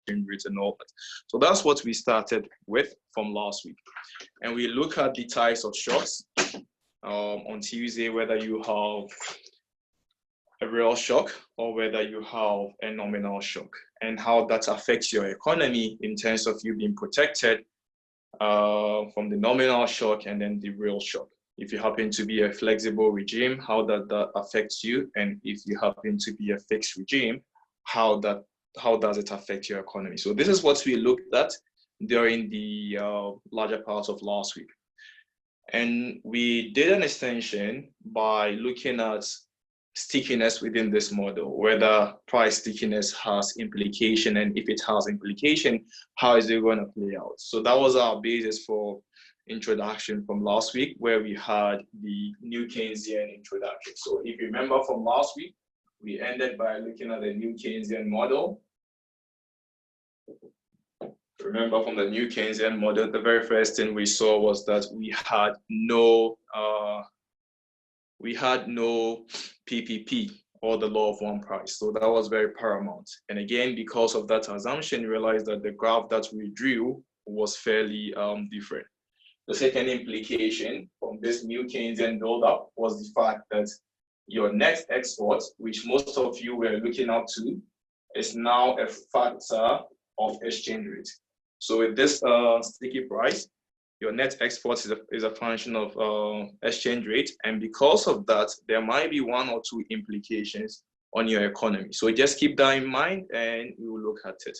rates and all that. So that's what we started with from last week. And we look at the types of shocks on Tuesday, whether you have a real shock or whether you have a nominal shock, and how that affects your economy in terms of you being protected from the nominal shock and then the real shock. If you happen to be a flexible regime, how that affects you, and if you happen to be a fixed regime, how does it affect your economy? So this is what we looked at during the larger part of last week. And we did an extension by looking at stickiness within this model, whether price stickiness has implication, and if it has implication, how is it going to play out? So that was our basis for introduction from last week, where we had the new Keynesian introduction. So if you remember from last week, we ended by looking at the new Keynesian model. Remember, from the new Keynesian model, the very first thing we saw was that we had no PPP, or the law of one price. So that was very paramount. And again, because of that assumption, you realize that the graph that we drew was fairly different. The second implication from this new Keynesian build-up was the fact that your net export, which most of you were looking up to, is now a factor of exchange rate. So with this sticky price, your net export is a function of exchange rate. And because of that, there might be one or two implications on your economy. So just keep that in mind and we will look at it.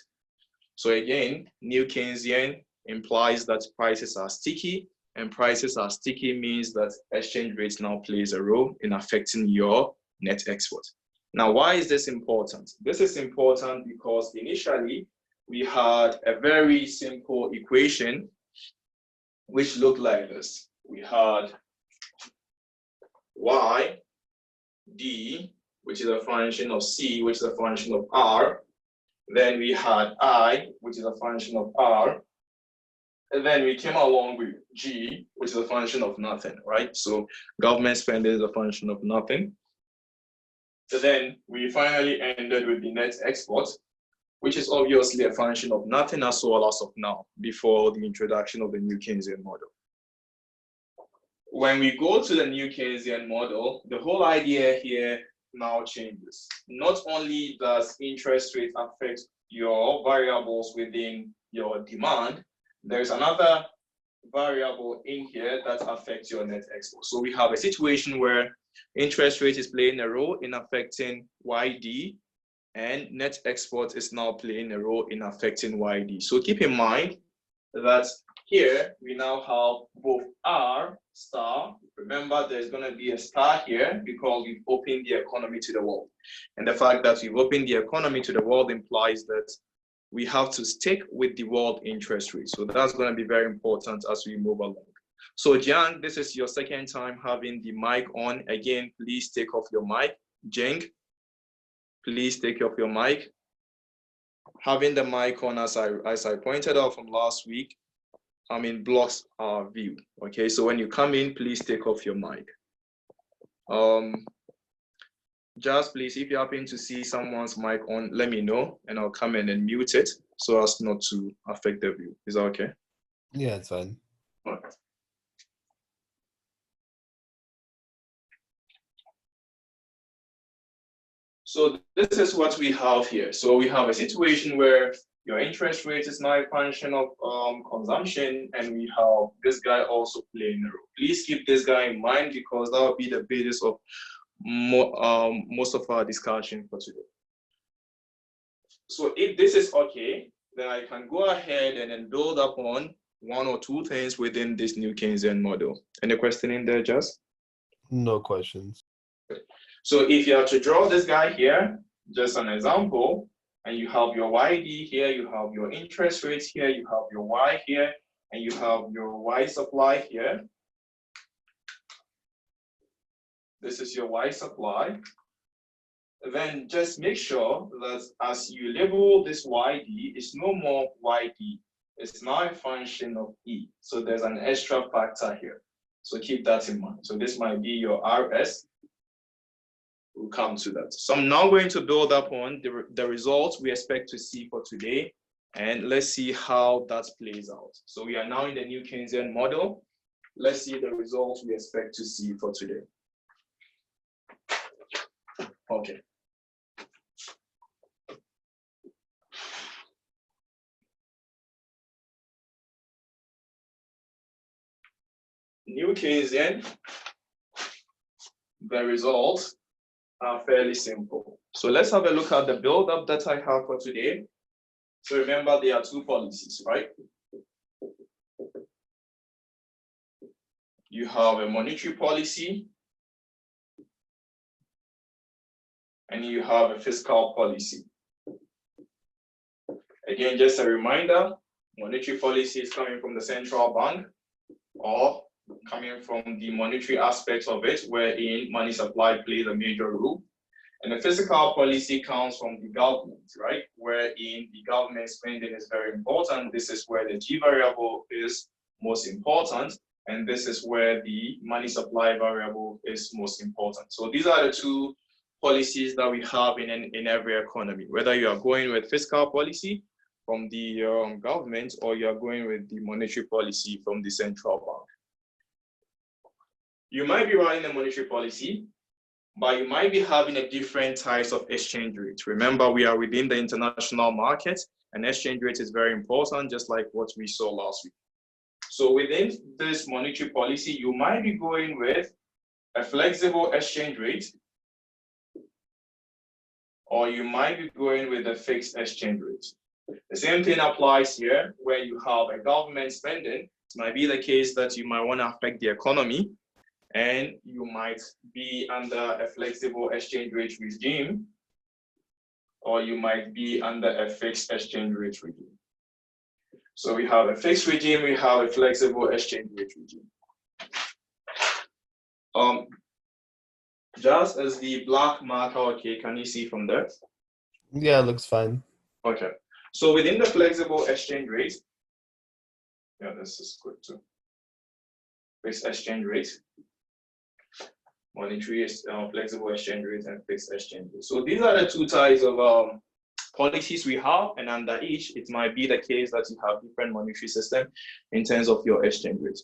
So again, new Keynesian implies that prices are sticky, and prices are sticky means that exchange rates now plays a role in affecting your net export. Now, why is this important? This is important because initially we had a very simple equation which looked like this. We had y d, which is a function of c, which is a function of r. Then we had I, which is a function of r. And then we came along with G, which is a function of nothing, right? So government spending is a function of nothing. So then we finally ended with the net export, which is obviously a function of nothing as well as of now, before the introduction of the new Keynesian model. When we go to the new Keynesian model, the whole idea here now changes. Not only does interest rate affect your variables within your demand, there's another variable in here that affects your net export. So we have a situation where interest rate is playing a role in affecting YD, and net export is now playing a role in affecting YD. So keep in mind that here we now have both R star. Remember, there's going to be a star here because we've opened the economy to the world. And the fact that we've opened the economy to the world implies that we have to stick with the world interest rate. So that's going to be very important as we move along. So Jiang, this is your second time having the mic on. Again, please take off your mic. Jeng, please take off your mic. Having the mic on, as I pointed out from last week, blocks our view. Okay, so when you come in, please take off your mic. Just please, if you happen to see someone's mic on, let me know and I'll come in and mute it so as not to affect the view. Is that okay? Yeah, it's fine. Okay. So this is what we have here. So we have a situation where your interest rate is now a function of consumption, and we have this guy also playing a role. Please keep this guy in mind because that will be the basis of most of our discussion for today. So if this is okay, then I can go ahead and then build upon one or two things within this new Keynesian model. Any question in there, Jess? No questions. So if you have to draw this guy here, just an example, and you have your YD here, you have your interest rates here, you have your Y here, and you have your Y supply here. This is your Y supply. Then just make sure that as you label this YD, it's no more YD. It's now a function of E. So there's an extra factor here. So keep that in mind. So this might be your RS. We'll come to that. So I'm now going to build up on the results we expect to see for today And let's see how that plays out. So we are now in the new Keynesian model. Let's see the results we expect to see for today. Okay. New Keynesian, the results are fairly simple. So let's have a look at the build-up that I have for today. So remember, there are two policies, right? You have a monetary policy and you have a fiscal policy. Again, just a reminder, monetary policy is coming from the central bank or coming from the monetary aspects of it, wherein money supply plays a major role. And the fiscal policy comes from the government, right? Wherein the government spending is very important. This is where the G variable is most important. And this is where the money supply variable is most important. So these are the two policies that we have in every economy, whether you are going with fiscal policy from the government or you are going with the monetary policy from the central bank. You might be running a monetary policy, but you might be having a different types of exchange rates. Remember, we are within the international market, and exchange rate is very important, just like what we saw last week. So within this monetary policy, you might be going with a flexible exchange rate, or you might be going with a fixed exchange rate. The same thing applies here, where you have a government spending. It might be the case that you might want to affect the economy, and you might be under a flexible exchange rate regime, or you might be under a fixed exchange rate regime. So we have a fixed regime, we have a flexible exchange rate regime. Just as the black marker, okay, can you see from there? Yeah, it looks fine. Okay, so within the flexible exchange rate, yeah, this is good too. Fixed exchange rate, monetary flexible exchange rate, and fixed exchange rate. So these are the two types of policies we have, and under each, it might be the case that you have different monetary system in terms of your exchange rate.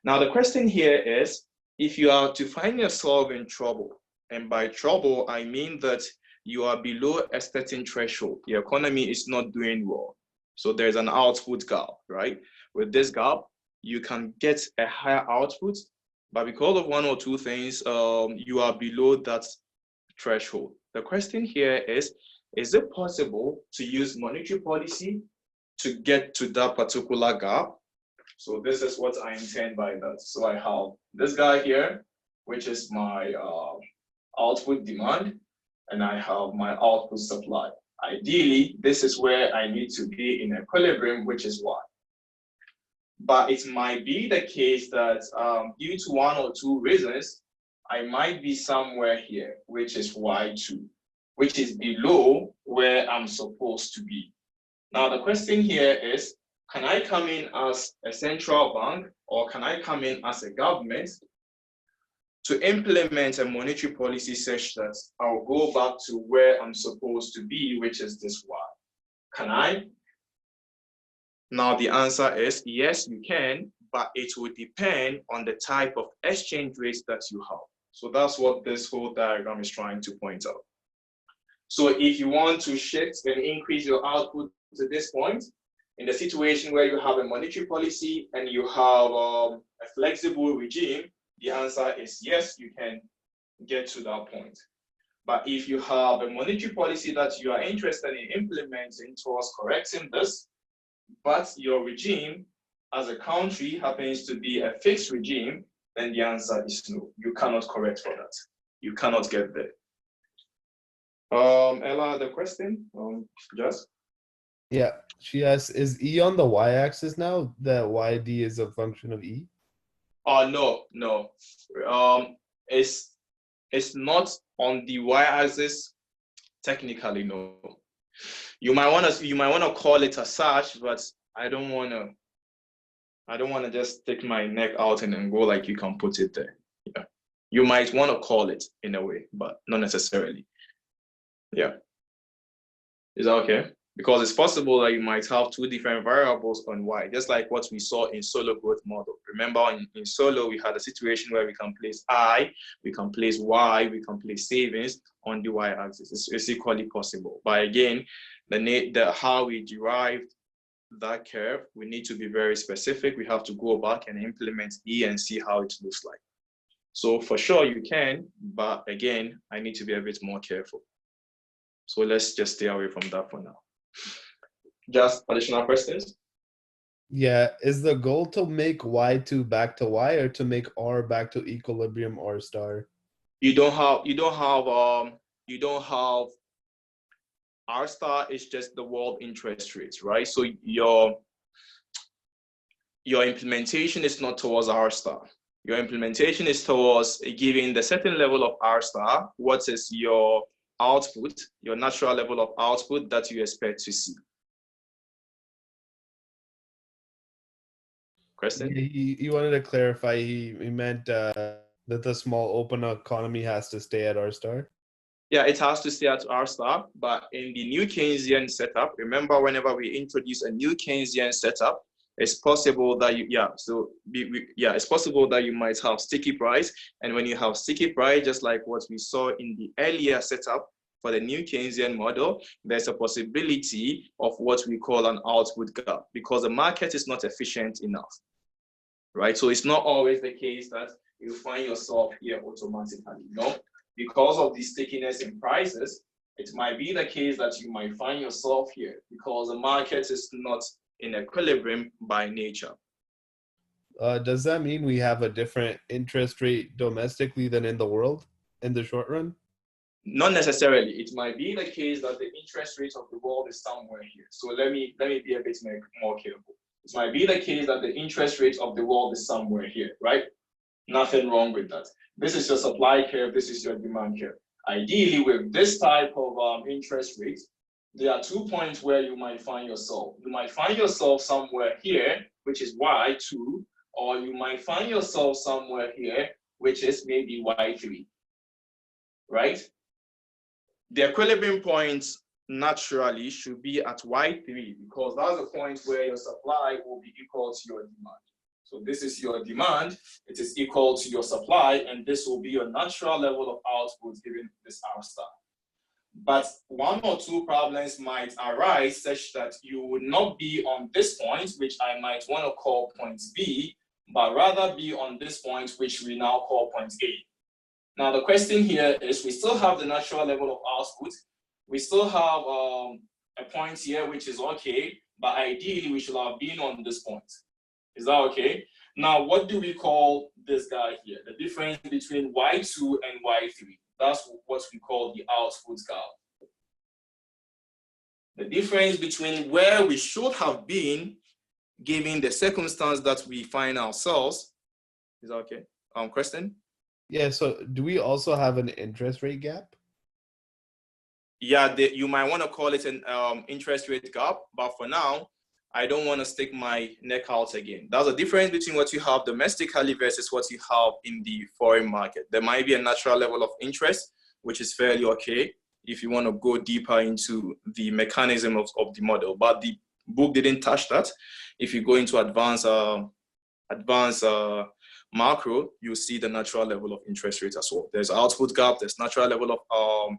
Now, the question here is, if you are to find yourself in trouble, and by trouble, I mean that you are below a certain threshold, the economy is not doing well. So there's an output gap, right? With this gap, you can get a higher output, but because of one or two things, you are below that threshold. The question here is it possible to use monetary policy to get to that particular gap? So this is what I intend by that. So I have this guy here, which is my output demand, and I have my output supply. Ideally, this is where I need to be in equilibrium, which is Y. But it might be the case that due to one or two reasons, I might be somewhere here, which is Y2, which is below where I'm supposed to be. Now, the question here is, can I come in as a central bank or can I come in as a government to implement a monetary policy such that I'll go back to where I'm supposed to be, which is this Y? Can I? Now, the answer is yes, you can, but it will depend on the type of exchange rates that you have. So that's what this whole diagram is trying to point out. So if you want to shift and increase your output to this point, in the situation where you have a monetary policy and you have a flexible regime, the answer is yes, you can get to that point. But if you have a monetary policy that you are interested in implementing towards correcting this, but your regime as a country happens to be a fixed regime, then the answer is no. You cannot correct for that. You cannot get there. Ella, the question, Just? Yeah, she asks, is E on the y-axis now? That YD is a function of E? No. It's not on the y-axis. Technically, no. You might want to call it as such, but I don't want to just stick my neck out and then go like you can put it there. Yeah. You might want to call it in a way, but not necessarily. Yeah. Is that okay? Because it's possible that you might have two different variables on y, just like what we saw in solo growth model. Remember in solo, we had a situation where we can place I, we can place y, we can place savings on the y-axis. It's equally possible. But again, how we derived that curve, we need to be very specific. We have to go back and implement E and see how it looks like. So for sure you can, but again, I need to be a bit more careful. So let's just stay away from that for now. Just additional questions? Yeah, is the goal to make y2 back to y or to make r back to equilibrium r star? You don't have r star is just the world interest rates, right? So your implementation is not towards r star. Your implementation is towards giving the certain level of r star, what is your output, your natural level of output that you expect to see. Question? Yeah, he wanted to clarify, he meant that the small open economy has to stay at r star. Yeah, it has to stay at r star, but in the new Keynesian setup, remember whenever we introduce a new Keynesian setup, it's possible that it's possible that you might have sticky price, and when you have sticky price, just like what we saw in the earlier setup for the new Keynesian model, there's a possibility of what we call an output gap because the market is not efficient enough, right? So it's not always the case that you find yourself here automatically, no? Because of the stickiness in prices, it might be the case that you might find yourself here because the market is not in equilibrium by nature. Does that mean we have a different interest rate domestically than in the world in the short run? Not necessarily. It might be the case that the interest rate of the world is somewhere here. So let me be a bit more careful. It might be the case that the interest rate of the world is somewhere here, right? Nothing wrong with that. This is your supply curve. This is your demand curve. Ideally, with this type of interest rate, there are 2 points where you might find yourself. You might find yourself somewhere here, which is y2, or you might find yourself somewhere here, which is maybe y3, right? The equilibrium points naturally should be at y3 because that's the point where your supply will be equal to your demand. So this is your demand, it is equal to your supply, and this will be your natural level of output given this R star. But one or two problems might arise such that you would not be on this point, which I might want to call point B, but rather be on this point, which we now call point A. Now, the question here is we still have the natural level of output. We still have a point here, which is okay, but ideally we should have been on this point. Is that okay? Now, what do we call this guy here? The difference between y2 and y3. That's what we call the output gap. The difference between where we should have been given the circumstance that we find ourselves. Is that okay? Kristen? Yeah, so do we also have an interest rate gap? Yeah, you might want to call it an interest rate gap, but for now, I don't want to stick my neck out again. There's a difference between what you have domestically versus what you have in the foreign market. There might be a natural level of interest, which is fairly okay if you want to go deeper into the mechanism of the model, but the book didn't touch that. If you go into advanced macro, you see the natural level of interest rate as well. There's output gap, there's natural level of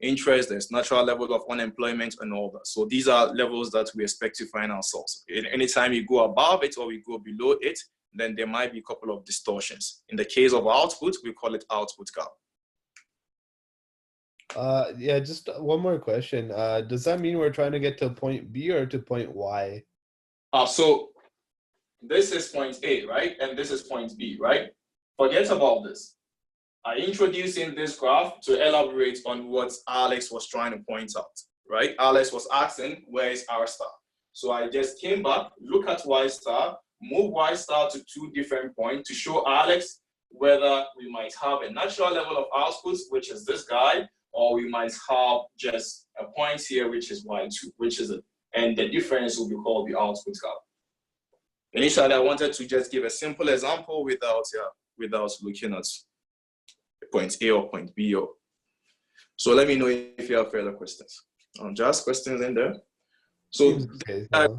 interest, there's natural level of unemployment and all that. So these are levels that we expect to find ourselves. Anytime you go above it or we go below it, then there might be a couple of distortions. In the case of output, we call it output gap. Yeah, just one more question. Does that mean we're trying to get to point B or to point Y? So this is point A, right? And this is point B, right? Forget about this. I introduced in this graph to elaborate on what Alex was trying to point out, right? Alex was asking, where is R star? So I just came back, look at Y star, move Y star to two different points to show Alex whether we might have a natural level of output, which is this guy, or we might have just a point here, which is Y2, which is it. And the difference will be called the output gap. Initially, I wanted to just give a simple example without looking at point A or point B. So let me know if you have further questions. Just questions in there. So Seems okay. that Yeah.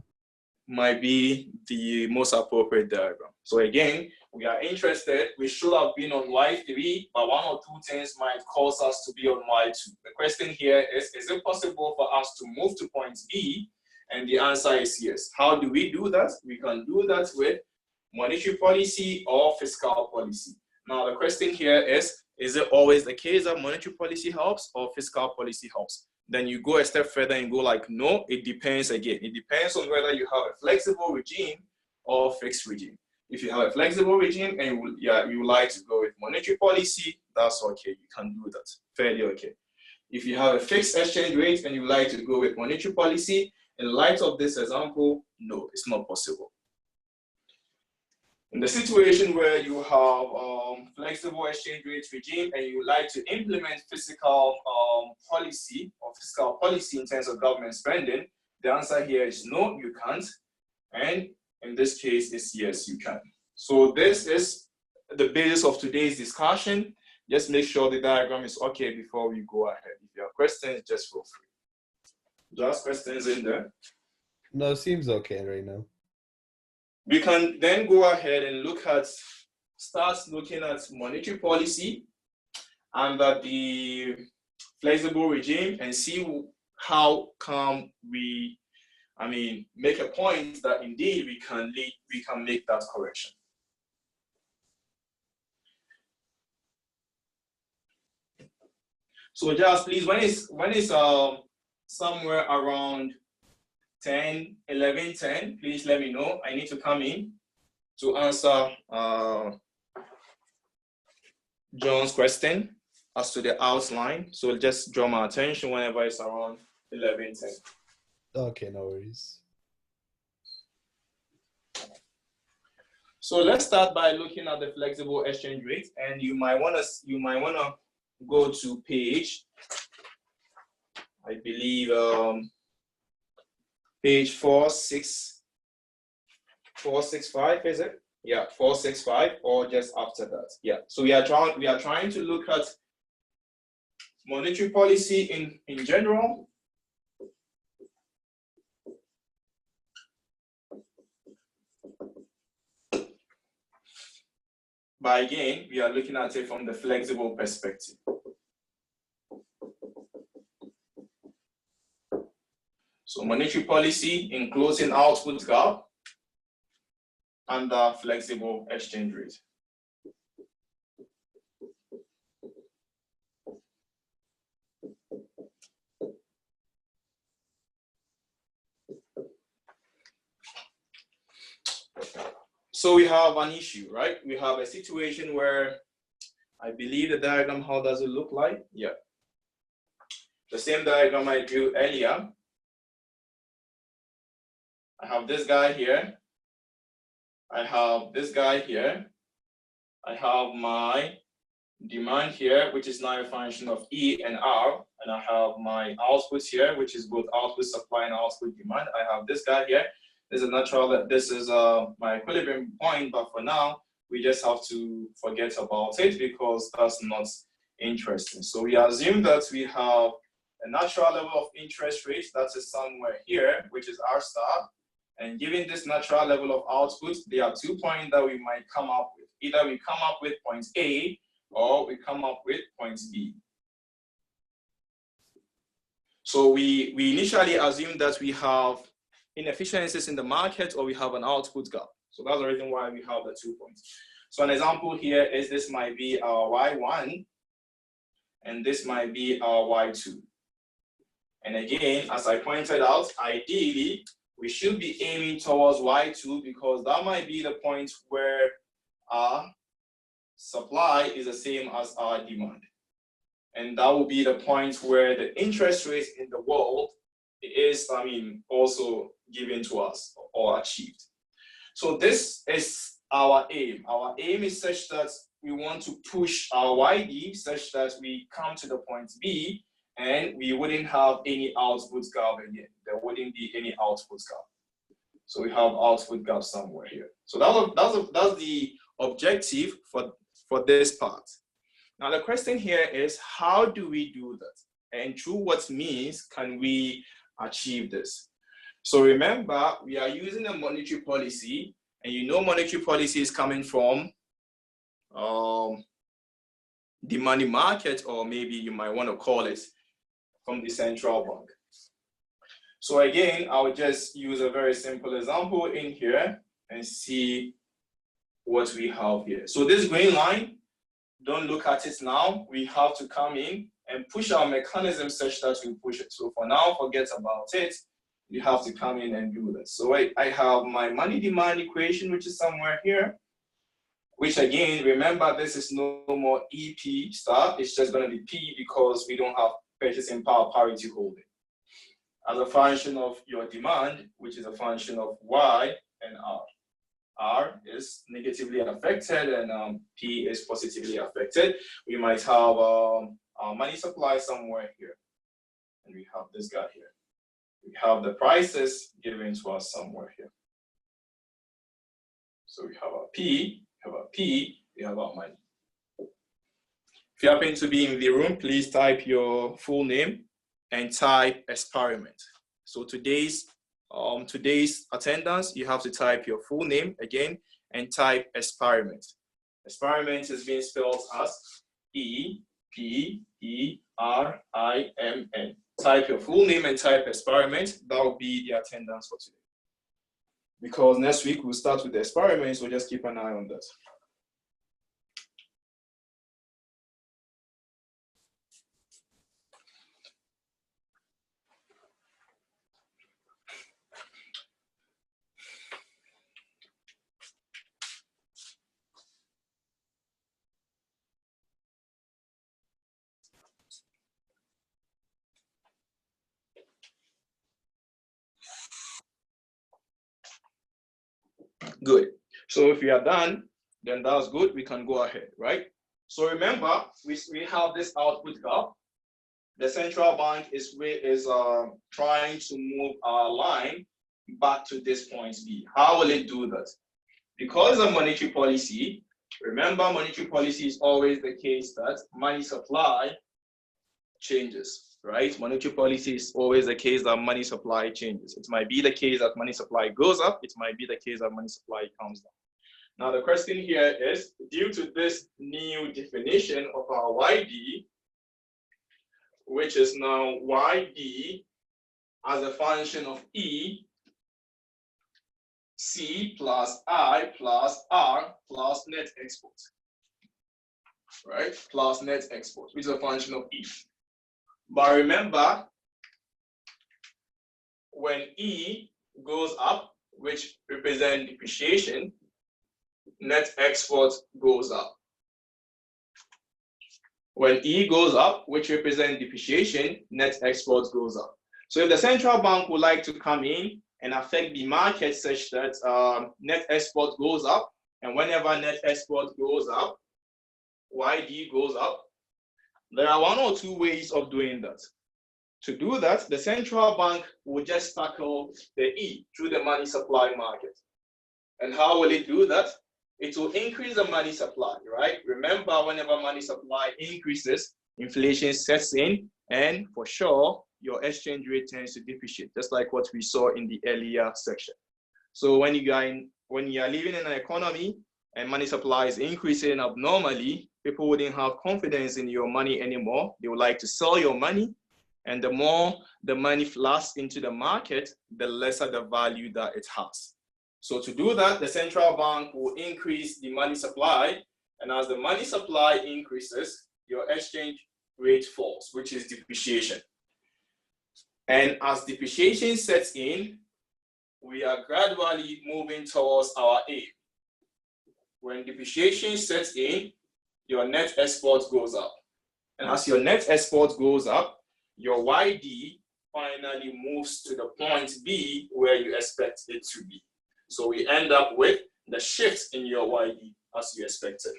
might be the most appropriate diagram. So again, we are interested, we should have been on Y3, but one or two things might cause us to be on Y2. The question here is it possible for us to move to point B? And the answer is yes. How do we do that? We can do that with monetary policy or fiscal policy. Now the question here is it always the case that monetary policy helps or fiscal policy helps? Then you go a step further and go like, no, it depends again. It depends on whether you have a flexible regime or fixed regime. If you have a flexible regime and you like to go with monetary policy, that's okay. You can do that. Fairly okay. If you have a fixed exchange rate and you like to go with monetary policy, in light of this example, no, it's not possible. In the situation where you have flexible exchange rate regime and you like to implement fiscal policy or fiscal policy in terms of government spending, the answer here is no, you can't. And in this case, it's yes, you can. So this is the basis of today's discussion. Just make sure the diagram is okay before we go ahead. If you have questions, just feel free. Just questions in there. No, seems okay right now. We can then go ahead and start looking at monetary policy under the flexible regime and see how come we, make a point that indeed we can make that correction. So just please, when it's somewhere around 10, 11, 10, please let me know. I need to come in to answer John's question as to the outline. So just draw my attention whenever it's around 11, 10. Okay, no worries. So let's start by looking at the flexible exchange rate, and you might wanna go to page, I believe, page 465, is it? Yeah, 465, or just after that. Yeah. So we are trying to look at monetary policy in general. But again, we are looking at it from the flexible perspective. So monetary policy in closing output gap under flexible exchange rate. So we have an issue, right? We have a situation where I believe the diagram, how does it look like? Yeah. The same diagram I drew earlier. I have this guy here. I have this guy here. I have my demand here, which is now a function of E and R. And I have my output here, which is both output supply and output demand. I have this guy here. This is natural. This is my equilibrium point, but for now, we just have to forget about it because that's not interesting. So we assume that we have a natural level of interest rate that is somewhere here, which is R star. And given this natural level of output, there are 2 points that we might come up with. Either we come up with point A or we come up with point B. So we initially assume that we have inefficiencies in the market or we have an output gap. So that's the reason why we have the 2 points. So an example here is this might be our Y1 and this might be our Y2. And again, as I pointed out, ideally, we should be aiming towards Y2 because that might be the point where our supply is the same as our demand. And that will be the point where the interest rate in the world is, also given to us or achieved. So this is our aim. Our aim is such that we want to push our YD such that we come to the point B and we wouldn't have any output gap again. There wouldn't be any output gap. So we have output gap somewhere here. So that's the objective for this part. Now the question here is, how do we do that? And through what means can we achieve this? So remember, we are using a monetary policy, and you know monetary policy is coming from the money market, or maybe you might want to call it from the central bank. So again, I'll just use a very simple example in here and see what we have here. So this green line, don't look at it now. We have to come in and push our mechanism such that we push it. So for now, forget about it. You have to come in and do this. So I have my money demand equation, which is somewhere here, which again, remember, this is no more EP star. It's just going to be P because we don't have purchasing power parity holding. As a function of your demand, which is a function of Y and R. R is negatively affected and P is positively affected. We might have our money supply somewhere here. And we have this guy here. We have the prices given to us somewhere here. So we have our P, we have our money. If you happen to be in the room, please type your full name and type experiment. So today's attendance, you have to type your full name again and type experiment. Experiment is being spelled as E-P-E-R-I-M-N. Type your full name and type experiment. That will be the attendance for today. Because next week we'll start with the experiments, so just keep an eye on that. Good. So if we are done, then that's good. We can go ahead, right? So remember, we have this output gap. The central bank is trying to move our line back to this point B. How will it do that? Because of monetary policy, remember monetary policy is always the case that money supply changes, right? Monetary policy is always the case that money supply changes. It might be the case that money supply goes up. It might be the case that money supply comes down. Now the question here is, due to this new definition of our YD, which is now YD as a function of E, C plus I plus R plus net export, right? Plus net export, which is a function of E. But remember, when E goes up, which represents depreciation, net export goes up. When E goes up, which represents depreciation, net export goes up. So if the central bank would like to come in and affect the market such that net export goes up, and whenever net export goes up, YD goes up, there are one or two ways of doing that. To do that, the central bank will just tackle the E through the money supply market. And how will it do that? It will increase the money supply, right? Remember, whenever money supply increases, inflation sets in, and for sure, your exchange rate tends to depreciate, just like what we saw in the earlier section. So when you are living in an economy and money supply is increasing abnormally, people wouldn't have confidence in your money anymore. They would like to sell your money. And the more the money flashes into the market, the lesser the value that it has. So to do that, the central bank will increase the money supply. And as the money supply increases, your exchange rate falls, which is depreciation. And as depreciation sets in, we are gradually moving towards our aim. When depreciation sets in, your net export goes up. And as your net export goes up, your YD finally moves to the point B where you expect it to be. So we end up with the shift in your YD as you expected,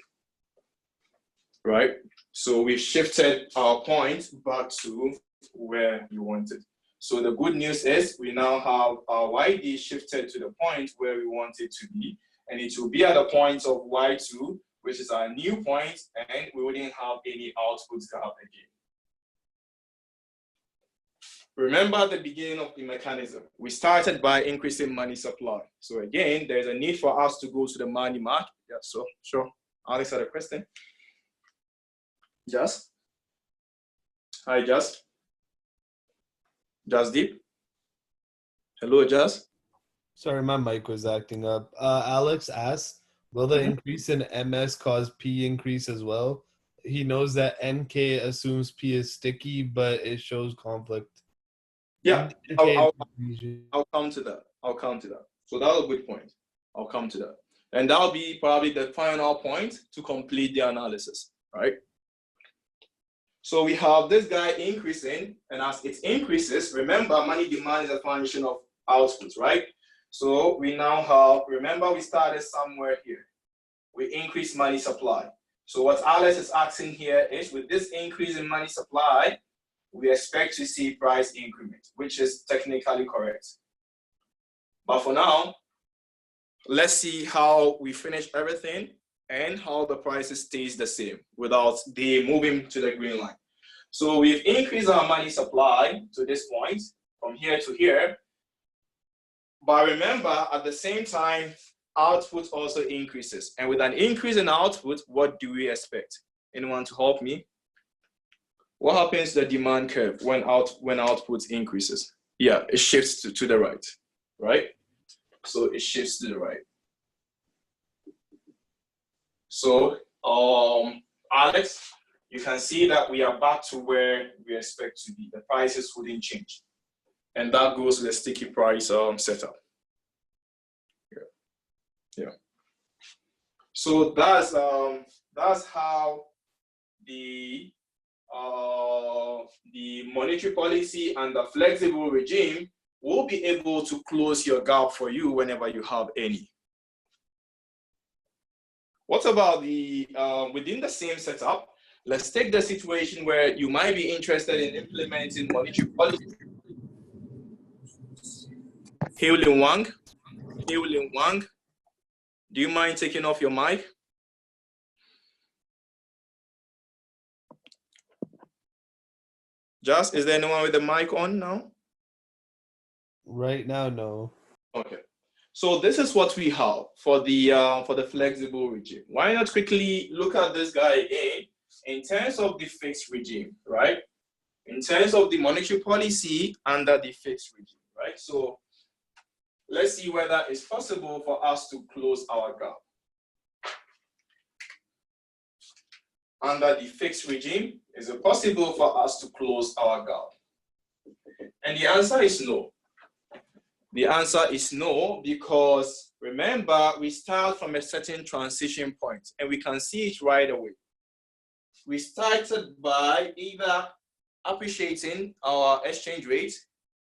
right? So we shifted our point back to where you wanted. So the good news is we now have our YD shifted to the point where we want it to be, and it will be at the point of Y2, which is our new point, and we wouldn't have any output gap again. Remember at the beginning of the mechanism, we started by increasing money supply. So again, there's a need for us to go to the money market. Yeah, so sure. Alex had a question. Just? Hi, Just. Just Deep. Hello, Just. Sorry, my mic was acting up. Alex asked, will the increase in MS cause P increase as well? He knows that NK assumes P is sticky, but it shows conflict. Yeah, I'll come to that. I'll come to that. So that's a good point. I'll come to that. And that'll be probably the final point to complete the analysis, right? So we have this guy increasing, and as it increases, remember money demand is a function of output, right? So we now have, remember we started somewhere here. We increase money supply. So what Alex is asking here is, with this increase in money supply, we expect to see price increment, which is technically correct. But for now, let's see how we finish everything and how the prices stays the same without the moving to the green line. So we've increased our money supply to this point, from here to here. But remember, at the same time, output also increases. And with an increase in output, what do we expect? Anyone to help me? What happens to the demand curve when output increases? Yeah, it shifts to the right, right? So it shifts to the right. So, Alex, you can see that we are back to where we expect to be. The prices wouldn't change. And that goes with the sticky price setup. Yeah. So that's how the monetary policy and the flexible regime will be able to close your gap for you whenever you have any. What about the within the same setup? Let's take the situation where you might be interested in implementing monetary policy. Hewlin Wang, do you mind taking off your mic? Just, is there anyone with the mic on now? Right now, no. Okay. So this is what we have for the flexible regime. Why not quickly look at this guy again in terms of the fixed regime, right? In terms of the monetary policy under the fixed regime, right? So let's see whether it's possible for us to close our gap. Under the fixed regime, is it possible for us to close our gap? And the answer is no. The answer is no, because remember, we start from a certain transition point, and we can see it right away. We started by either appreciating our exchange rate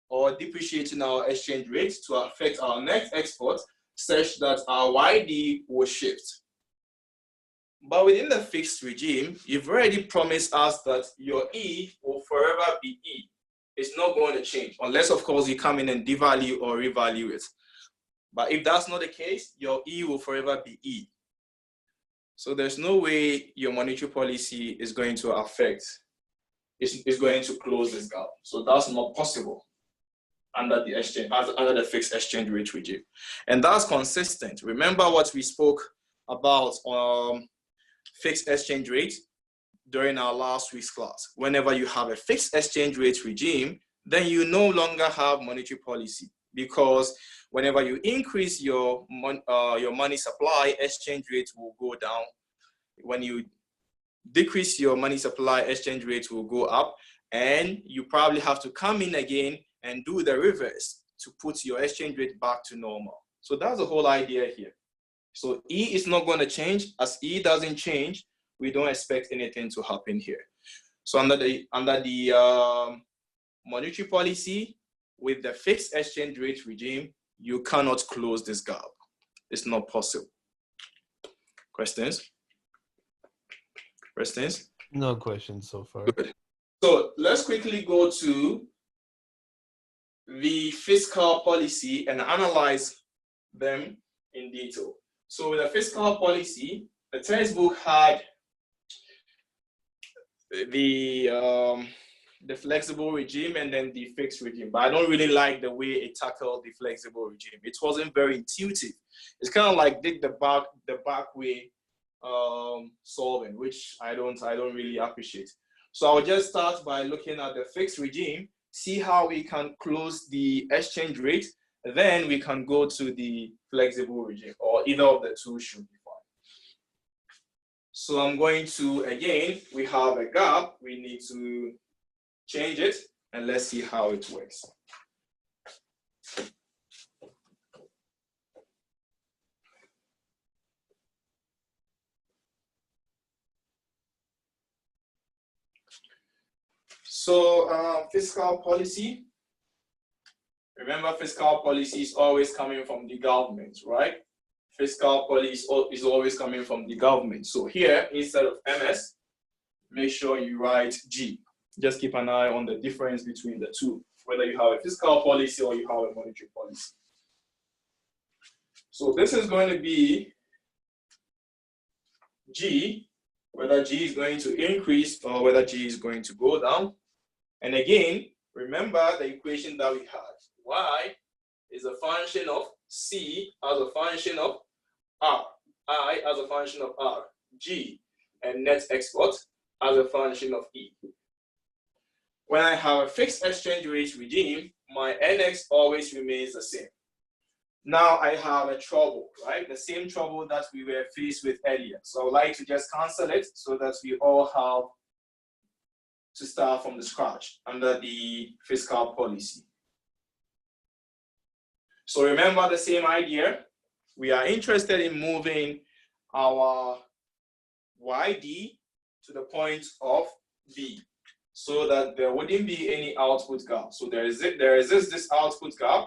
or depreciating our exchange rate to affect our net export such that our YD will shift. But within the fixed regime, you've already promised us that your E will forever be E. It's not going to change, unless of course you come in and devalue or revalue it. But if that's not the case, your E will forever be E. So there's no way your monetary policy is going to affect, is going to close this gap. So that's not possible under the exchange, under the fixed exchange rate regime. And that's consistent. Remember what we spoke about fixed exchange rate during our last week's class. Whenever you have a fixed exchange rate regime, then you no longer have monetary policy, because whenever you increase your money supply, exchange rate will go down. When you decrease your money supply, exchange rate will go up, and you probably have to come in again and do the reverse to put your exchange rate back to normal. So that's the whole idea here. So E is not going to change. As E doesn't change, we don't expect anything to happen here. So under the monetary policy with the fixed exchange rate regime, you cannot close this gap. It's not possible. Questions? Questions? No questions so far. Good. So let's quickly go to the fiscal policy and analyze them in detail. So with the fiscal policy, the textbook had the the flexible regime and then the fixed regime. But I don't really like the way it tackled the flexible regime. It wasn't very intuitive. It's kind of like dig the back way solving, which I don't really appreciate. So I'll just start by looking at the fixed regime, see how we can close the exchange rate, then we can go to the flexible regime, or either of the two should be fine. So I'm going to, again, we have a gap, we need to change it, and let's see how it works. So fiscal policy, remember fiscal policy is always coming from the government, right? Fiscal policy is always coming from the government. So here, instead of MS, make sure you write G. Just keep an eye on the difference between the two, whether you have a fiscal policy or you have a monetary policy. So this is going to be G, whether G is going to increase or whether G is going to go down. And again, remember the equation that we had. Y is a function of C as a function of R, I as a function of R, G, and net export as a function of E. When I have a fixed exchange rate regime, my NX always remains the same. Now I have a trouble, right? The same trouble that we were faced with earlier. So I would like to just cancel it so that we all have to start from the scratch under the fiscal policy. So remember the same idea. We are interested in moving our YD to the point of B so that there wouldn't be any output gap. So there exists this output gap,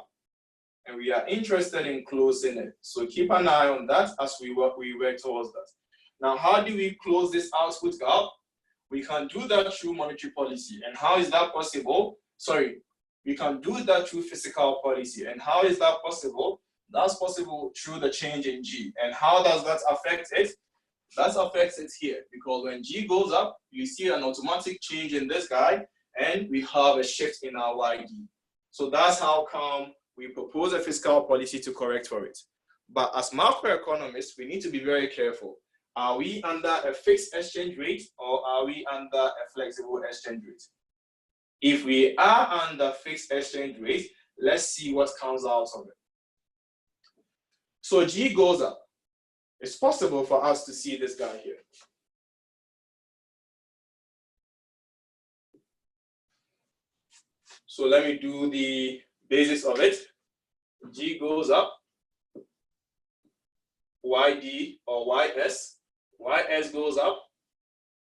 and we are interested in closing it. So keep an eye on that as we work towards that. Now, how do we close this output gap? We can do that through monetary policy. And how is that possible? We can do that through fiscal policy. And how is that possible? That's possible through the change in G. And how does that affect it? That affects it here, because when G goes up, you see an automatic change in this guy, and we have a shift in our YD. So that's how come we propose a fiscal policy to correct for it. But as macroeconomists, we need to be very careful. Are we under a fixed exchange rate, or are we under a flexible exchange rate? If we are under fixed exchange rate, let's see what comes out of it. So G goes up. It's possible for us to see this guy here. So let me do the basis of it. G goes up. YD or YS. YS goes up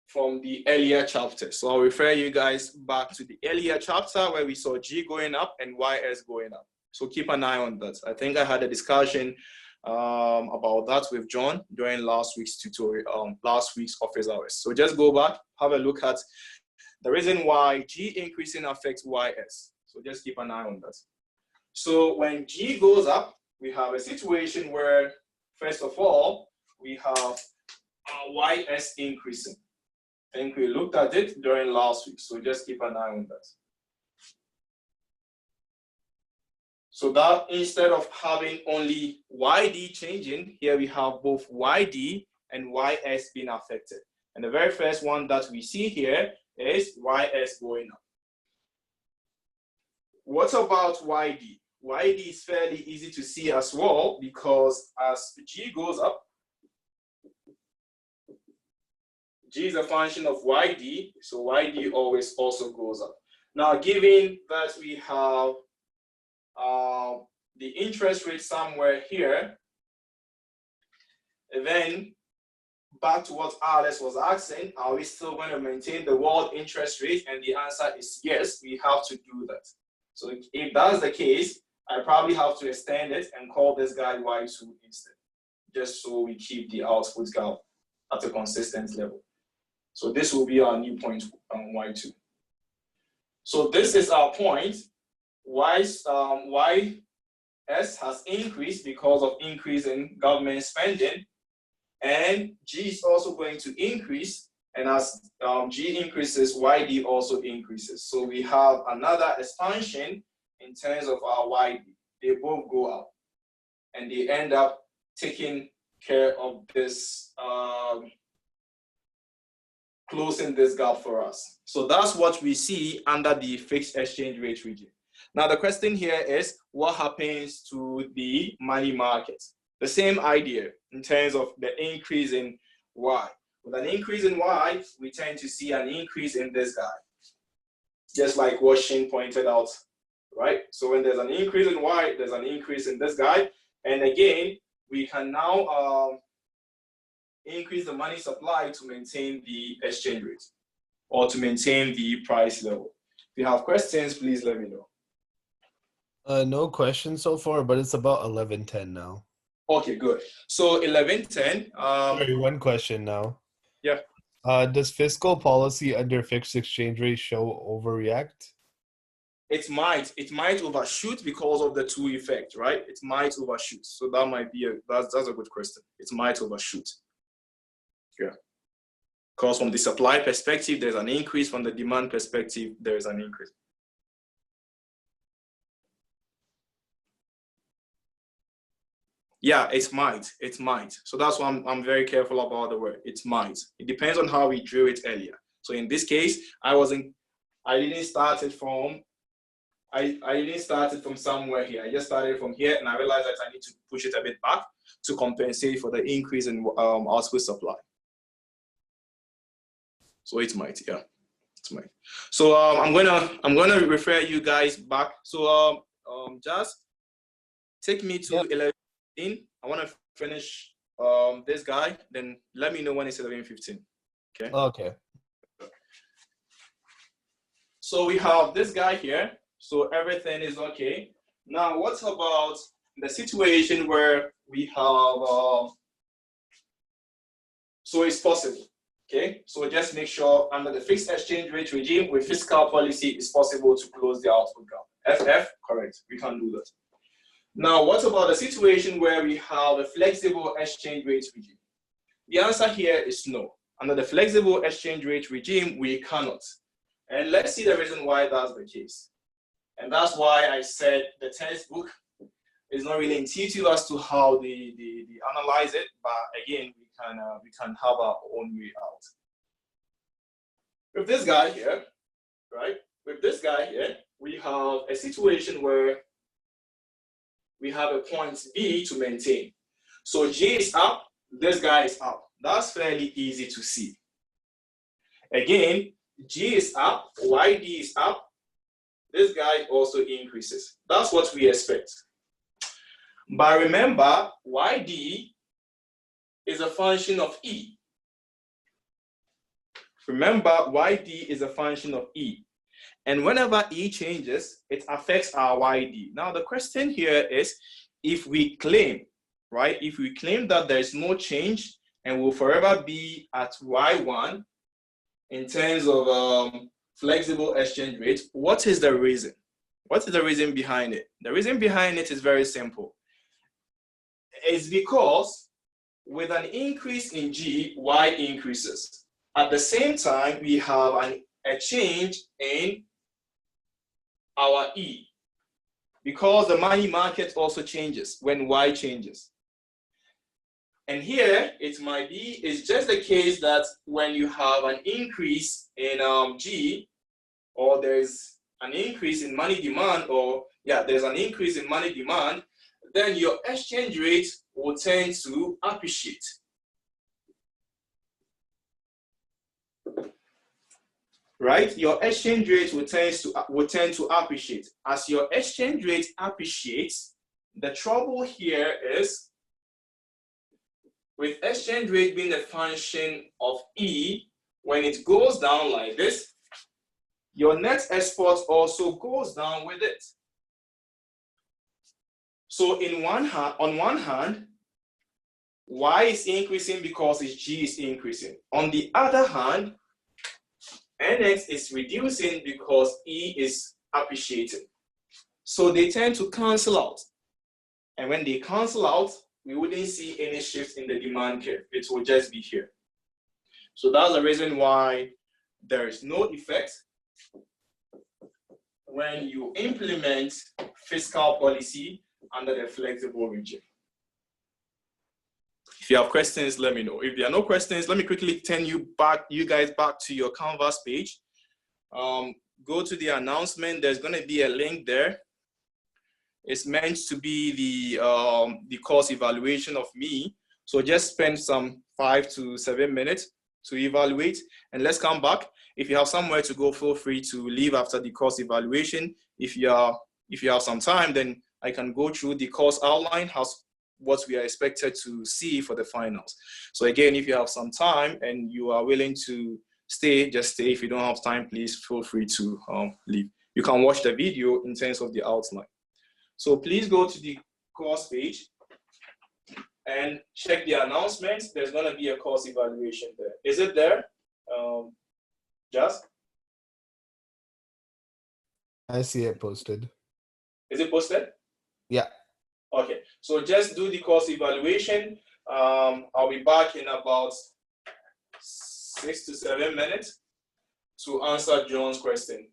from the earlier chapter. So I'll refer you guys back to the earlier chapter where we saw G going up and YS going up. So keep an eye on that. I think I had a discussion about that with John during last week's tutorial, last week's office hours. So just go back, have a look at the reason why G increasing affects YS. So just keep an eye on that. So when G goes up, we have a situation where, first of all, we have YS increasing. I think we looked at it during last week, so just keep an eye on that. So that instead of having only YD changing, here we have both YD and YS being affected. And the very first one that we see here is YS going up. What about YD? YD is fairly easy to see as well, because as G goes up, G is a function of YD, so YD always also goes up. Now, given that we have the interest rate somewhere here, and then back to what Alex was asking, are we still going to maintain the world interest rate? And the answer is yes, we have to do that. So if that's the case, I probably have to extend it and call this guy Y2 instead, just so we keep the output gap at a consistent level. So this will be our new point on Y2. So this is our point. YS has increased because of increase in government spending, and G is also going to increase And as G increases, YD also increases. So we have another expansion in terms of our YD. They both go up and they end up taking care of this, closing this gap for us. So that's what we see under the fixed exchange rate regime. Now the question here is, what happens to the money market? The same idea in terms of the increase in Y. With an increase in Y, we tend to see an increase in this guy. Just like what Shane pointed out, right? So when there's an increase in Y, there's an increase in this guy. And again, we can now increase the money supply to maintain the exchange rate or to maintain the price level. If you have questions, please let me know. No questions so far, but it's about 11:10 now. Okay, good. So 11:10. Sorry, one question now. Yeah. Does fiscal policy under fixed exchange rate show overreact? It might overshoot because of the two effect, right? It might overshoot. So that might be that's a good question. It might overshoot. Yeah. Because from the supply perspective, there's an increase. From the demand perspective, there's an increase. Yeah, it might. So that's why I'm very careful about the word. It might. It depends on how we drew it earlier. So in this case, I didn't start it from somewhere here. I just started from here, and I realized that I need to push it a bit back to compensate for the increase in output supply. So it might, yeah, it might. So I'm gonna refer you guys back. So just take me to 11:15. I want to finish this guy. Then let me know when it's 11:15. Okay. Okay. So we have this guy here. So everything is okay. Now, what about the situation where we have? So it's possible. Okay, so just make sure under the fixed exchange rate regime with fiscal policy, it's possible to close the output gap. FF, correct, we can do that. Now, what about the situation where we have a flexible exchange rate regime? The answer here is no. Under the flexible exchange rate regime, we cannot. And let's see the reason why that's the case. And that's why I said the textbook is not really intuitive as to how they analyze it, but again, we can have our own way out. With this guy here, right? With this guy here, we have a situation where we have a point B to maintain. So G is up, this guy is up. That's fairly easy to see. Again, G is up, YD is up, this guy also increases. That's what we expect. But remember, YD is a function of E. Remember, YD is a function of E. And whenever E changes, it affects our YD. Now, the question here is, if we claim, right, if we claim that there is no change and will forever be at Y1 in terms of flexible exchange rate, what is the reason? What is the reason behind it? The reason behind it is very simple. It's because with an increase in G, Y increases. At the same time, we have a change in our E, because the money market also changes when Y changes. And here, it might be, it's just the case that when you have an increase in G, or there's an increase in money demand, or yeah, there's an increase in money demand, then your exchange rate will tend to appreciate. Right? Your exchange rate will tend to appreciate. As your exchange rate appreciates, the trouble here is with exchange rate being a function of E, when it goes down like this, your net export also goes down with it. So on one hand, Y is increasing because its G is increasing. On the other hand, NX is reducing because E is appreciating. So they tend to cancel out. And when they cancel out, we wouldn't see any shift in the demand curve. It will just be here. So that's the reason why there is no effect when you implement fiscal policy under the flexible regime. If you have questions, let me know. If there are no questions, let me quickly turn you guys back to your Canvas page. Go to the announcement. There's going to be a link there. It's meant to be the course evaluation of me. So just spend some 5 to 7 minutes to evaluate, and let's come back. If you have somewhere to go, feel free to leave after the course evaluation. If you have some time, then I can go through the course outline, what we are expected to see for the finals. So again, if you have some time and you are willing to stay, just stay. If you don't have time, please feel free to leave. You can watch the video in terms of the outline. So please go to the course page and check the announcements. There's going to be a course evaluation there. Is it there? Just? I see it posted. Is it posted? Yeah. Okay, so just do the course evaluation. I'll be back in about 6 to 7 minutes to answer John's question.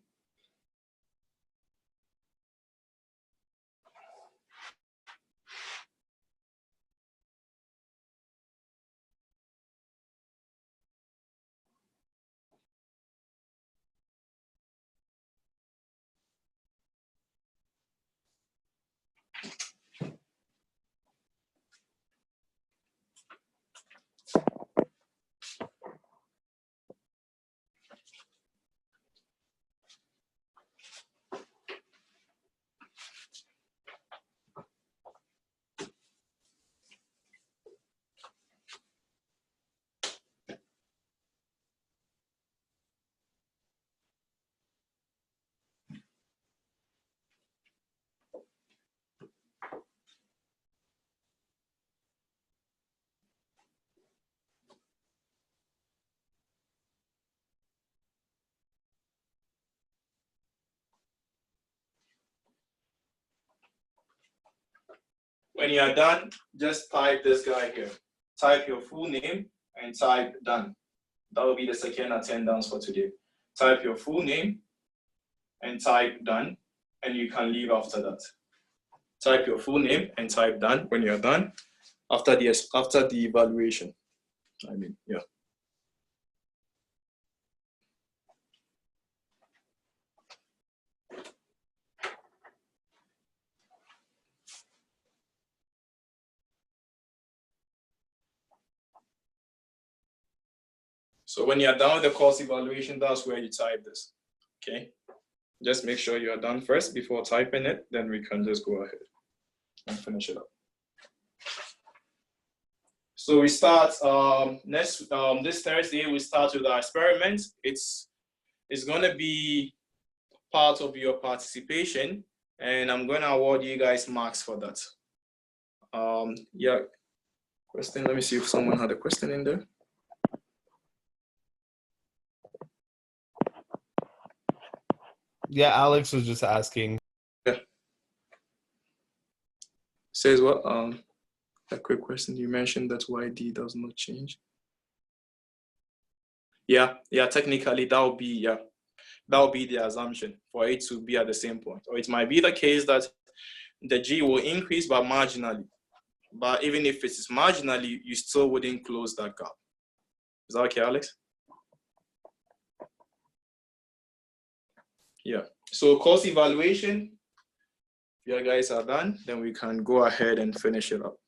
When you are done, just type this guy here. Type your full name and type done. That will be the second attendance for today. Type your full name and type done, and you can leave after that. Type your full name and type done when you're done after the evaluation. Yeah. So when you're done with the course evaluation, that's where you type this, okay? Just make sure you're done first before typing it, then we can just go ahead and finish it up. So we start this Thursday, we start with our experiment. It's going to be part of your participation, and I'm going to award you guys marks for that. Yeah, question, let me see if someone had a question in there. Yeah, Alex was just asking. Yeah. Says what? A quick question. You mentioned that YD does not change. Yeah, technically that would be the assumption for it to be at the same point. Or it might be the case that the G will increase but marginally. But even if it is marginally, you still wouldn't close that gap. Is that okay, Alex? Yeah. So course evaluation, if you guys are done, then we can go ahead and finish it up.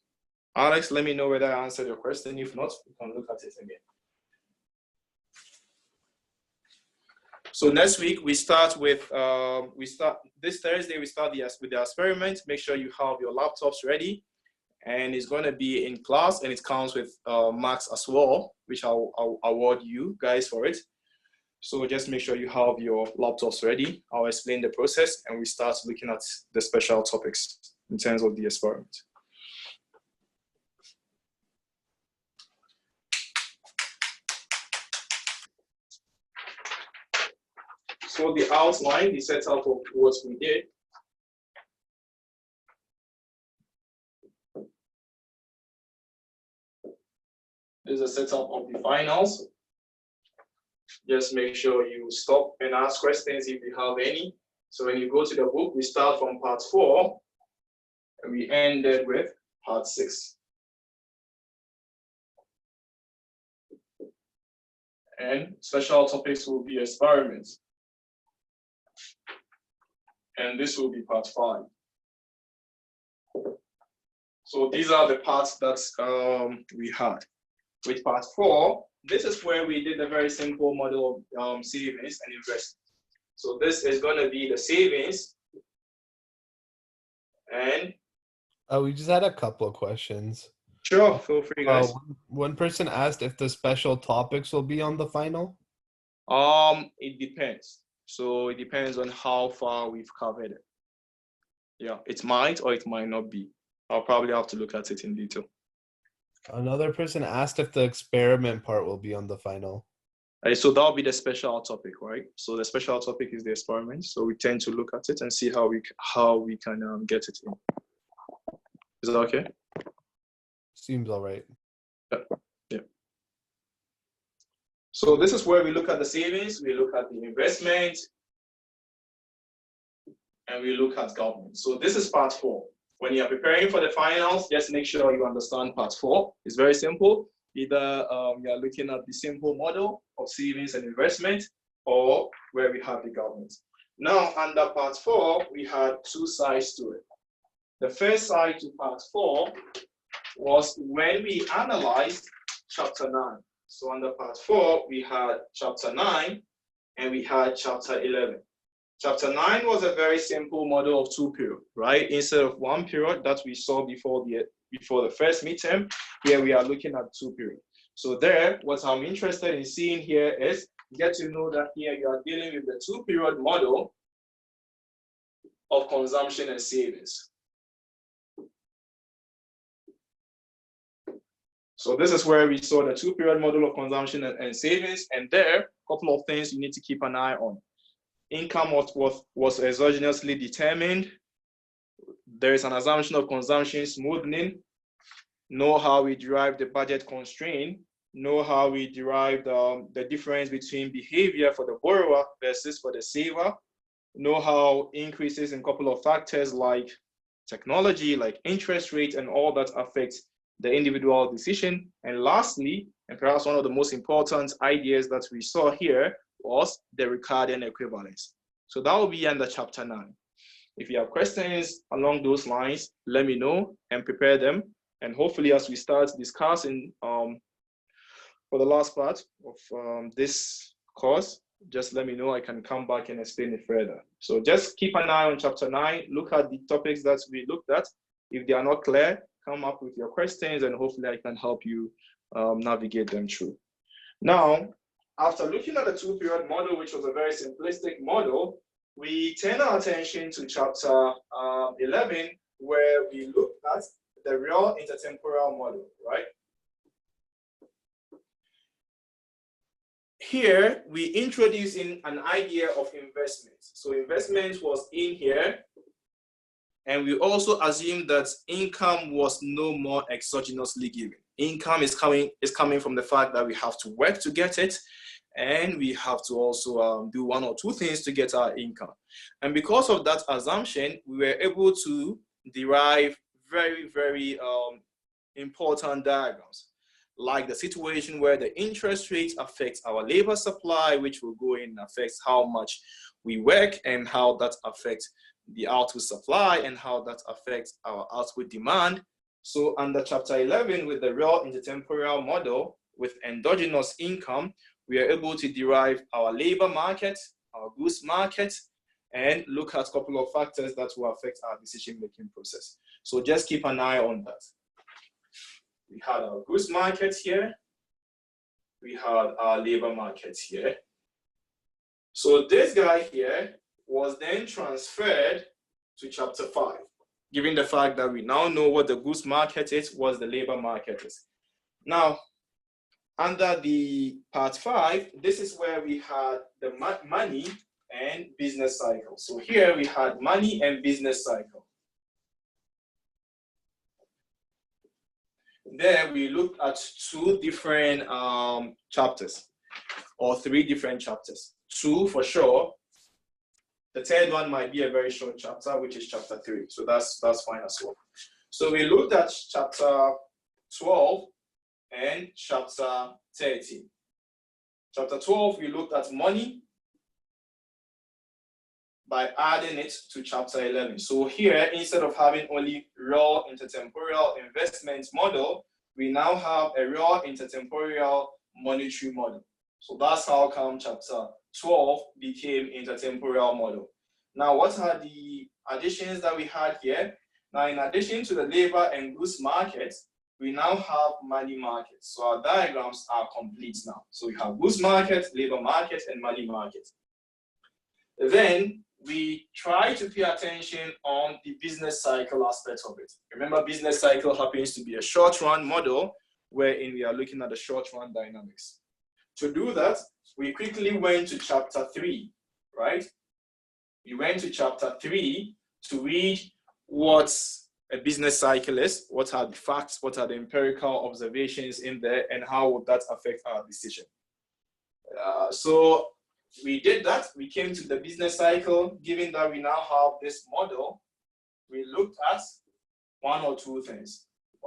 Alex, let me know whether I answered your question. If not, we can look at it again. So next week we start with this Thursday we start with the experiment. Make sure you have your laptops ready, and it's going to be in class, and it comes with marks as well, which I'll award you guys for it. So just make sure you have your laptops ready. I'll explain the process, and we start looking at the special topics in terms of the experiment. So the outline, the setup of what we did. This is a setup of the finals. just make sure you stop and ask questions if you have any. So when you go to the book, we start from part 4 and we ended with part 6. And special topics will be experiments. And this will be part 5. So these are the parts that we had. With part 4, this is where we did a very simple model of savings and investment. So this is going to be the savings. And we just had a couple of questions. sure, feel free, guys. One person asked if the special topics will be on the final. It depends. So it depends on how far we've covered it. Yeah, it might or it might not be. I'll probably have to look at it in detail. Another person asked if the experiment part will be on the final. So that'll be the special topic, right? So the special topic is the experiment. So we tend to look at it and see how we can get it in. Is that okay? Seems all right. Yeah. So this is where we look at the savings, we look at the investment, and we look at government. So this is part 4. When you are preparing for the finals, just make sure you understand part 4. It's very simple. Either you are looking at the simple model of savings and investment, or where we have the government. Now, under part 4, we had 2 sides to it. The first side to part 4 was when we analyzed chapter 9. So under part 4, we had chapter 9 and we had chapter 11. Chapter 9 was a very simple model of 2 periods, right? Instead of 1 period that we saw before the first midterm, here we are looking at 2 periods. So there, what I'm interested in seeing here is get to know that here you are dealing with the 2-period model of consumption and savings. So this is where we saw the 2-period model of consumption and savings, and there, a couple of things you need to keep an eye on. Income was exogenously determined. There is an assumption of consumption smoothing. Know how we derive the budget constraint. Know how we derive the difference between behavior for the borrower versus for the saver. Know how increases in a couple of factors like technology, like interest rate, and all that affects the individual decision. And lastly, and perhaps one of the most important ideas that we saw here, was the Ricardian equivalence. So that will be under chapter 9. If you have questions along those lines, let me know and prepare them. And hopefully as we start discussing for the last part of this course, just let me know, I can come back and explain it further. So just keep an eye on chapter 9, look at the topics that we looked at. If they are not clear, come up with your questions and hopefully I can help you navigate them through. Now, after looking at the 2-period model, which was a very simplistic model, we turn our attention to chapter 11, where we look at the real intertemporal model, right? Here, we introduce in an idea of investment. So investment was in here, and we also assume that income was no more exogenously given. Income is coming from the fact that we have to work to get it, and we have to also do 1 or 2 things to get our income. And because of that assumption, we were able to derive very, very important diagrams, like the situation where the interest rate affects our labor supply, which will go in and affects how much we work and how that affects the output supply and how that affects our output demand. So under chapter 11, with the real intertemporal model with endogenous income, we are able to derive our labor market, our goods market, and look at a couple of factors that will affect our decision-making process. So just keep an eye on that. We had our goods market here. We had our labor market here. So this guy here was then transferred to chapter 5, given the fact that we now know what the goods market is, what the labor market is. Now, under the part 5, this is where we had the money and business cycle. So here we had money and business cycle. There we looked at 2 different chapters. or 3 different chapters. 2 for sure. The third one might be a very short chapter, which is chapter 3. So that's fine as well. So we looked at chapter 12 and chapter 13. Chapter 12, we looked at money by adding it to chapter 11. So here, instead of having only raw intertemporal investment model, we now have a raw intertemporal monetary model. So that's how come chapter 12 became intertemporal model. Now, what are the additions that we had here? Now, in addition to the labor and goods market, we now have money market. So our diagrams are complete now. So we have goods market, labor market, and money market. Then we try to pay attention on the business cycle aspect of it. Remember, business cycle happens to be a short run model wherein we are looking at the short run dynamics. To do that, we quickly went to chapter 3, right? We went to chapter 3 to read what a business cycle is, what are the facts, what are the empirical observations in there, and how would that affect our decision. So we did that. We came to the business cycle. Given that we now have this model, we looked at 1 or 2 things.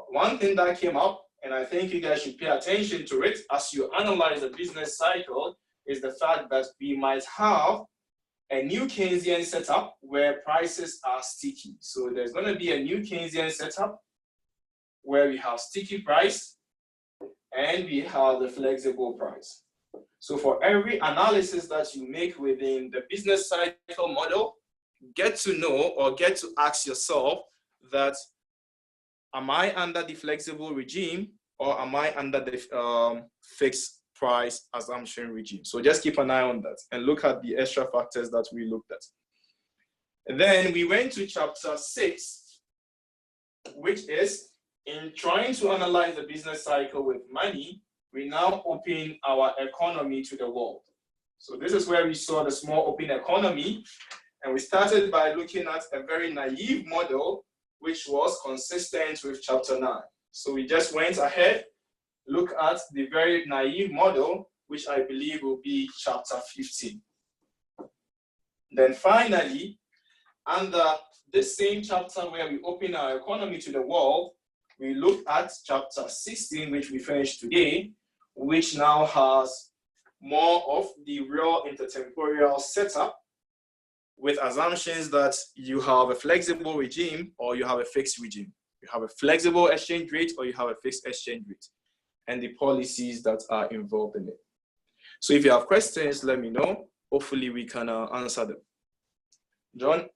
One thing that came up, and I think you guys should pay attention to it as you analyze the business cycle, is the fact that we might have a new Keynesian setup where prices are sticky. So there's going to be a new Keynesian setup where we have sticky price and we have the flexible price. So for every analysis that you make within the business cycle model, get to know or get to ask yourself that, am I under the flexible regime or am I under the fixed price assumption regime? So just keep an eye on that and look at the extra factors that we looked at. And then we went to chapter 6, which is in trying to analyze the business cycle with money, we now open our economy to the world. So this is where we saw the small open economy, and we started by looking at a very naive model, which was consistent with chapter 9. So we just went ahead, look at the very naive model, which I believe will be chapter 15. Then finally, under this same chapter where we open our economy to the world, we looked at chapter 16, which we finished today, which now has more of the real intertemporal setup with assumptions that you have a flexible regime or you have a fixed regime. You have a flexible exchange rate or you have a fixed exchange rate, and the policies that are involved in it. So if you have questions, let me know. Hopefully we can answer them. John,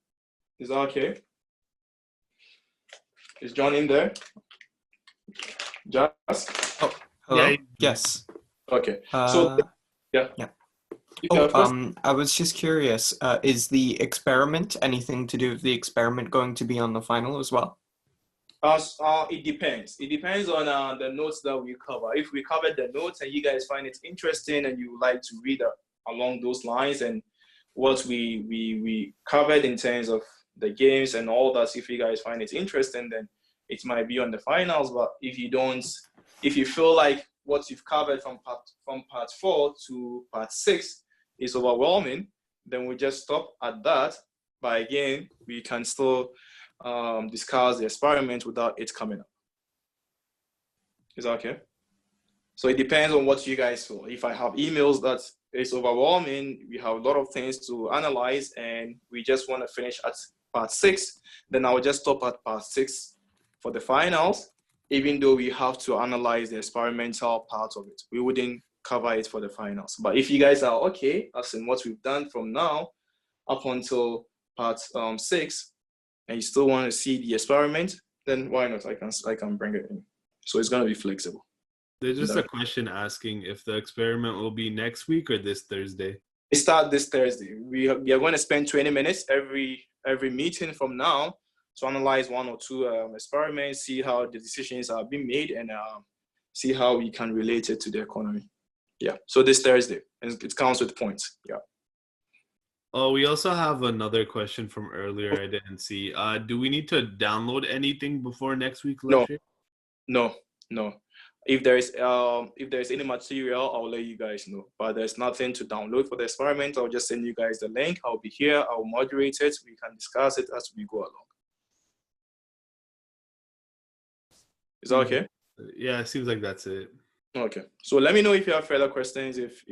is that okay? Is John in there? Just? Oh, hello? Yeah. Yes. Okay. So, yeah. I was just curious, is the experiment, anything to do with the experiment going to be on the final as well? It depends. It depends on the notes that we cover. If we cover the notes and you guys find it interesting and you would like to read along those lines and what we covered in terms of the games and all that, if you guys find it interesting, then it might be on the finals. But if you don't, if you feel like what you've covered from part 4 to part 6 is overwhelming, then we just stop at that. But again, we can still discuss the experiment without it coming up. Is that okay? So it depends on what you guys feel. If I have emails that it's overwhelming, we have a lot of things to analyze and we just want to finish at part 6, then I'll just stop at part 6 for the finals, even though we have to analyze the experimental part of it. We wouldn't cover it for the finals. But if you guys are okay, as in what we've done from now up until part 6, and you still want to see the experiment, then why not? I can bring it in. So it's going to be flexible. There's just a question asking if the experiment will be next week or this Thursday. It starts this Thursday. We are going to spend 20 minutes every meeting from now to analyze 1 or 2 experiments, see how the decisions are being made, and see how we can relate it to the economy. Yeah. So this Thursday, and it counts with points. Yeah. Oh, we also have another question from earlier I didn't see. Do we need to download anything before next week lecture? No. If there's any material, I'll let you guys know. But there's nothing to download for the experiment. I'll just send you guys the link. I'll be here. I'll moderate it. We can discuss it as we go along. Is that okay? Yeah, it seems like that's it. Okay. So let me know if you have further questions. If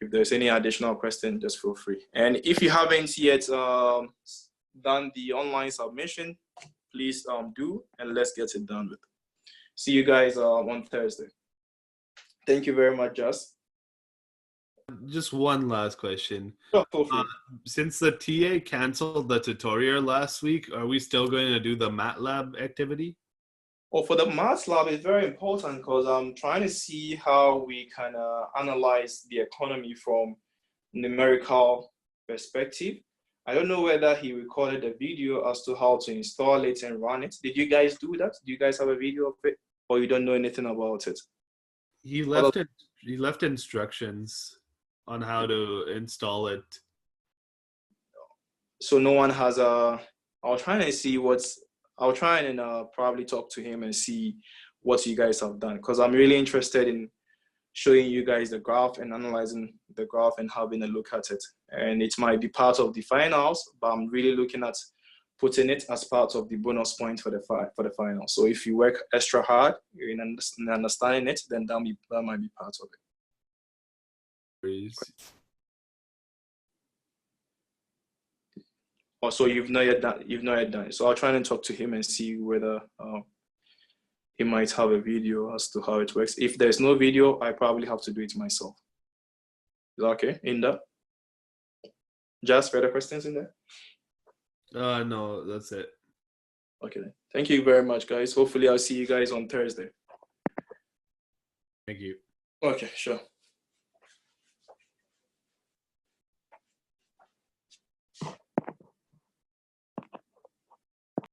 there's any additional question, just feel free. And if you haven't yet done the online submission, please do, and let's get it done with. See you guys on Thursday. Thank you very much, Just. Just one last question. Sure, feel free. Since the TA canceled the tutorial last week, are we still going to do the MATLAB activity? Well, for the maths lab, it's very important because I'm trying to see how we can analyze the economy from numerical perspective. I don't know whether he recorded a video as to how to install it and run it. Did you guys do that? Do you guys have a video of it, or you don't know anything about it? He left it. He left instructions on how to install it. So no one has a. I'll try and see what's. I'll try and probably talk to him and see what you guys have done, because I'm really interested in showing you guys the graph and analyzing the graph and having a look at it. And it might be part of the finals, but I'm really looking at putting it as part of the bonus point for the final. So if you work extra hard in understanding it, then that might be part of it. Please. Also, you've not yet done it. So I'll try and talk to him and see whether he might have a video as to how it works. If there's no video, I probably have to do it myself. Is that okay? In there? Just further questions in there? No, that's it. Okay. Thank you very much, guys. Hopefully I'll see you guys on Thursday. Thank you. Okay, sure.